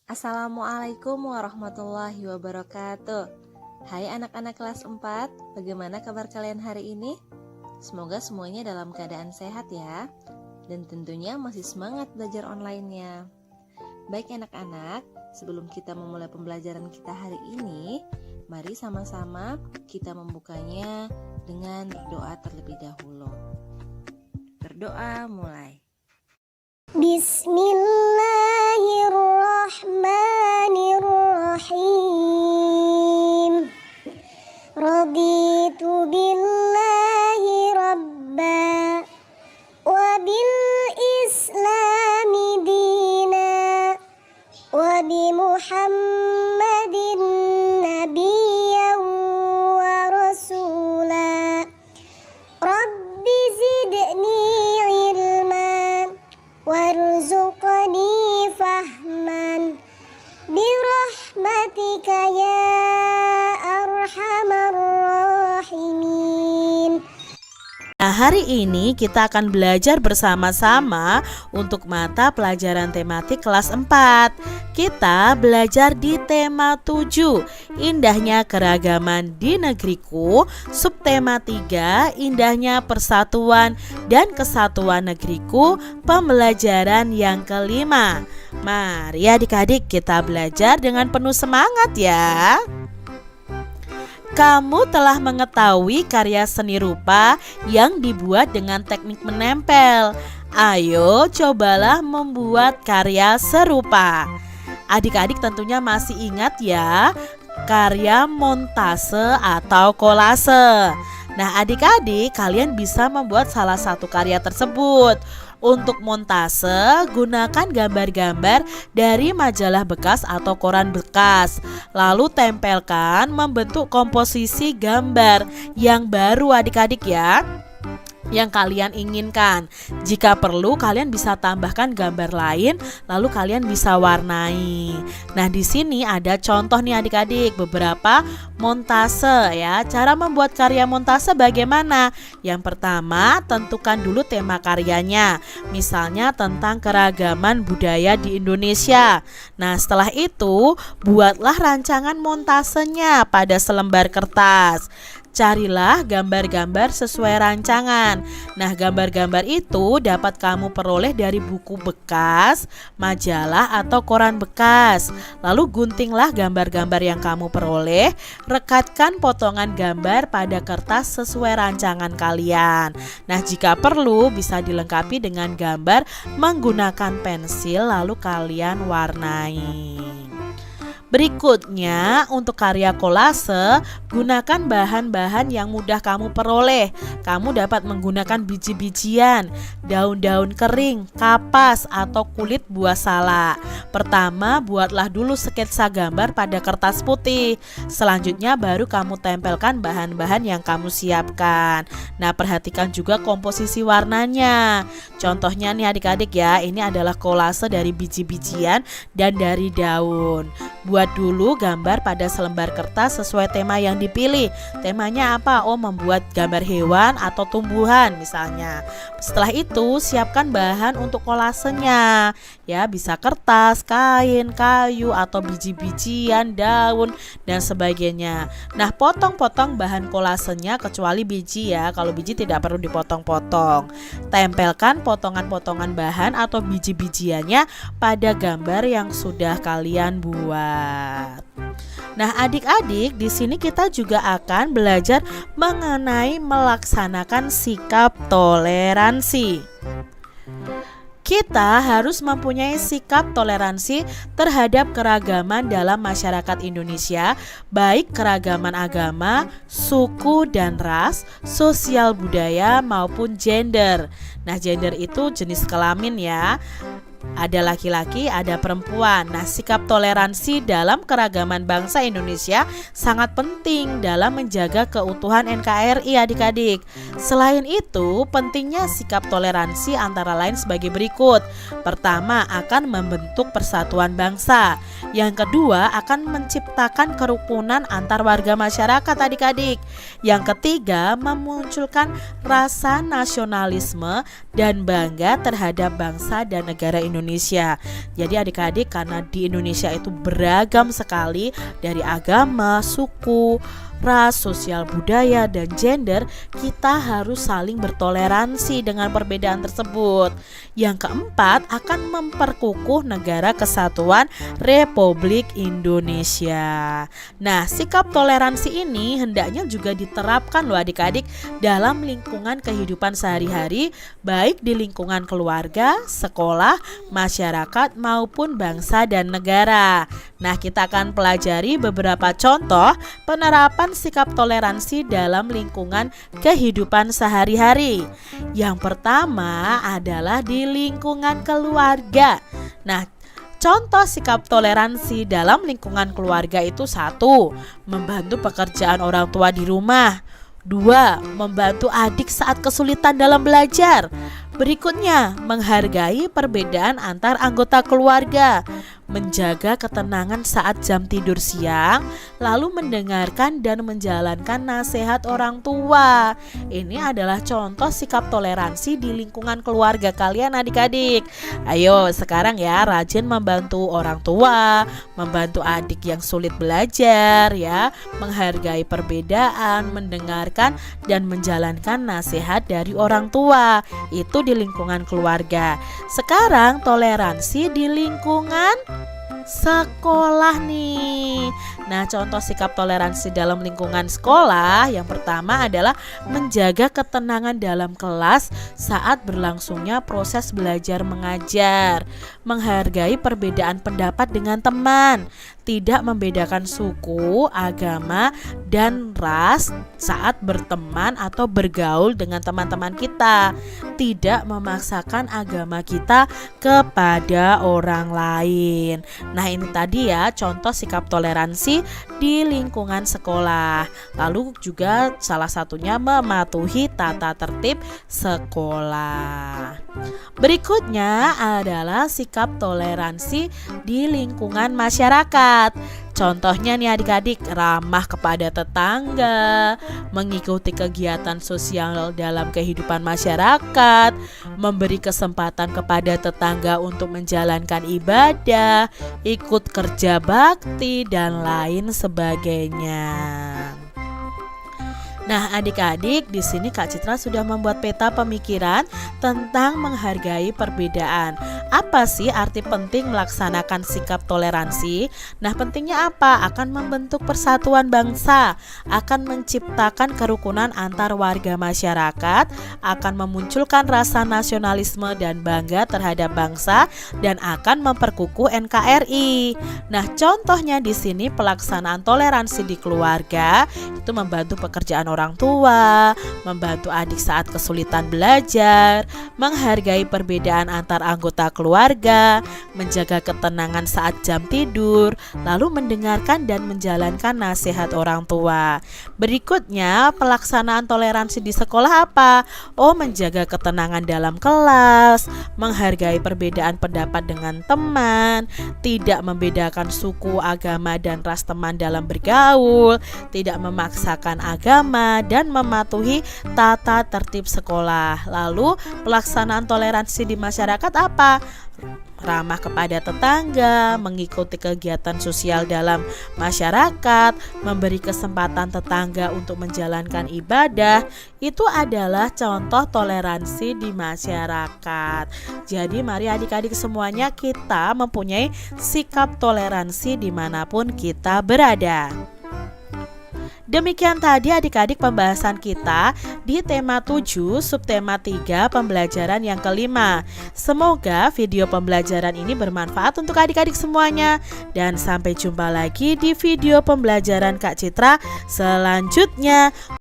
Assalamualaikum warahmatullahi wabarakatuh. Hai anak-anak kelas 4, bagaimana kabar kalian hari ini? Semoga semuanya dalam keadaan sehat ya. Dan tentunya masih semangat belajar online-nya. Baik anak-anak, sebelum kita memulai pembelajaran kita hari ini, mari sama-sama kita membukanya dengan berdoa terlebih dahulu. Berdoa mulai. Bismillahirrahmanirrahim. Raditu billahi rabba wa bil islami dina wa bi Muhammadin nabiyyan wa rasula. Rabbi zidni ilman warzuqni fahman birahmatika ya arhamar rahimin. Nah, hari ini kita akan belajar bersama-sama untuk mata pelajaran tematik kelas 4. Kita belajar di tema 7, Indahnya Keragaman di Negeriku. Subtema 3, Indahnya Persatuan dan Kesatuan Negeriku. Pembelajaran yang kelima. Mari adik-adik kita belajar dengan penuh semangat ya. Kamu telah mengetahui karya seni rupa yang dibuat dengan teknik menempel. Ayo cobalah membuat karya serupa. Adik-adik tentunya masih ingat ya karya montase atau kolase. Nah adik-adik kalian bisa membuat salah satu karya tersebut. Untuk montase, gunakan gambar-gambar dari majalah bekas atau koran bekas. Lalu tempelkan membentuk komposisi gambar yang baru adik-adik ya, yang kalian inginkan. Jika perlu kalian bisa tambahkan gambar lain, lalu kalian bisa warnai. Nah, di sini ada contoh nih adik-adik, beberapa montase ya. Cara membuat karya montase bagaimana? Yang pertama, tentukan dulu tema karyanya. Misalnya tentang keragaman budaya di Indonesia. Nah, setelah itu buatlah rancangan montasenya pada selembar kertas. Carilah gambar-gambar sesuai rancangan. Nah, gambar-gambar itu dapat kamu peroleh dari buku bekas, majalah, atau koran bekas. Lalu guntinglah gambar-gambar yang kamu peroleh, rekatkan potongan gambar pada kertas sesuai rancangan kalian. Nah, jika perlu bisa dilengkapi dengan gambar menggunakan pensil, lalu kalian warnai. Berikutnya, untuk karya kolase, gunakan bahan-bahan yang mudah kamu peroleh. Kamu dapat menggunakan biji-bijian, daun-daun kering, kapas, atau kulit buah salak. Pertama, buatlah dulu sketsa gambar pada kertas putih. Selanjutnya baru kamu tempelkan bahan-bahan yang kamu siapkan. Nah, perhatikan juga komposisi warnanya. Contohnya nih adik-adik ya, ini adalah kolase dari biji-bijian dan dari daun. Buat dulu gambar pada selembar kertas sesuai tema yang dipilih. Temanya apa? Oh, membuat gambar hewan atau tumbuhan misalnya. Setelah itu siapkan bahan untuk kolasenya. Ya, bisa kertas, kain, kayu, atau biji-bijian, daun, dan sebagainya. Nah, potong-potong bahan kolasenya kecuali biji ya. Kalau biji tidak perlu dipotong-potong. Tempelkan potongan-potongan bahan atau biji-bijiannya pada gambar yang sudah kalian buat. Nah, adik-adik, di sini kita juga akan belajar mengenai melaksanakan sikap toleransi. Kita harus mempunyai sikap toleransi terhadap keragaman dalam masyarakat Indonesia, baik keragaman agama, suku dan ras, sosial budaya maupun gender. Nah, gender itu jenis kelamin ya. Ada laki-laki, ada perempuan. Nah, sikap toleransi dalam keragaman bangsa Indonesia sangat penting dalam menjaga keutuhan NKRI adik-adik. Selain itu, pentingnya sikap toleransi antara lain sebagai berikut. Pertama, akan membentuk persatuan bangsa. Yang kedua, akan menciptakan kerukunan antar warga masyarakat adik-adik. Yang ketiga, memunculkan rasa nasionalisme dan bangga terhadap bangsa dan negara se-Indonesia. Jadi adik-adik, karena di Indonesia itu beragam sekali dari agama, suku, ras, sosial budaya, dan gender, kita harus saling bertoleransi dengan perbedaan tersebut. Yang keempat, akan memperkukuh negara kesatuan Republik Indonesia. Nah, sikap toleransi ini hendaknya juga diterapkan loh adik-adik dalam lingkungan kehidupan sehari-hari, baik di lingkungan keluarga, sekolah, masyarakat, maupun bangsa dan negara. Nah, kita akan pelajari beberapa contoh penerapan sikap toleransi dalam lingkungan kehidupan sehari-hari. Yang pertama adalah di lingkungan keluarga. Nah, contoh sikap toleransi dalam lingkungan keluarga itu: 1. Membantu pekerjaan orang tua di rumah. 2. Membantu adik saat kesulitan dalam belajar. Berikutnya, menghargai perbedaan antar anggota keluarga, menjaga ketenangan saat jam tidur siang, lalu mendengarkan dan menjalankan nasihat orang tua. Ini adalah contoh sikap toleransi di lingkungan keluarga kalian adik-adik. Ayo sekarang ya, rajin membantu orang tua, membantu adik yang sulit belajar ya, menghargai perbedaan, mendengarkan dan menjalankan nasihat dari orang tua. Itu di lingkungan keluarga. Sekarang toleransi di lingkungan sekolah nih. Nah, contoh sikap toleransi dalam lingkungan sekolah yang pertama adalah menjaga ketenangan dalam kelas saat berlangsungnya proses belajar mengajar, menghargai perbedaan pendapat dengan teman, tidak membedakan suku, agama, dan ras saat berteman atau bergaul dengan teman-teman kita, tidak memaksakan agama kita kepada orang lain. Nah, ini tadi ya contoh sikap toleransi di lingkungan sekolah. Lalu juga salah satunya mematuhi tata tertib sekolah. Berikutnya adalah sikap toleransi di lingkungan masyarakat. Contohnya nih adik-adik, ramah kepada tetangga, mengikuti kegiatan sosial dalam kehidupan masyarakat, memberi kesempatan kepada tetangga untuk menjalankan ibadah, ikut kerja bakti, dan lain sebagainya. Nah, adik-adik, di sini Kak Citra sudah membuat peta pemikiran tentang menghargai perbedaan. Apa sih arti penting melaksanakan sikap toleransi? Nah, pentingnya apa? Akan membentuk persatuan bangsa, akan menciptakan kerukunan antar warga masyarakat, akan memunculkan rasa nasionalisme dan bangga terhadap bangsa, dan akan memperkukuh NKRI. Nah, contohnya di sini pelaksanaan toleransi di keluarga itu membantu pekerjaan orang tua, membantu adik saat kesulitan belajar, menghargai perbedaan antar anggota keluarga, menjaga ketenangan saat jam tidur, lalu mendengarkan dan menjalankan nasihat orang tua. Berikutnya, pelaksanaan toleransi di sekolah apa? Oh, menjaga ketenangan dalam kelas, menghargai perbedaan pendapat dengan teman, tidak membedakan suku, agama, dan ras teman dalam bergaul, tidak memaksakan agama, dan mematuhi tata tertib sekolah. Lalu pelaksanaan toleransi di masyarakat apa? Ramah kepada tetangga, mengikuti kegiatan sosial dalam masyarakat, memberi kesempatan tetangga untuk menjalankan ibadah. Itu adalah contoh toleransi di masyarakat. Jadi mari adik-adik semuanya kita mempunyai sikap toleransi dimanapun kita berada. Demikian tadi adik-adik pembahasan kita di tema 7 subtema 3 pembelajaran yang kelima. Semoga video pembelajaran ini bermanfaat untuk adik-adik semuanya. Dan sampai jumpa lagi di video pembelajaran Kak Citra selanjutnya.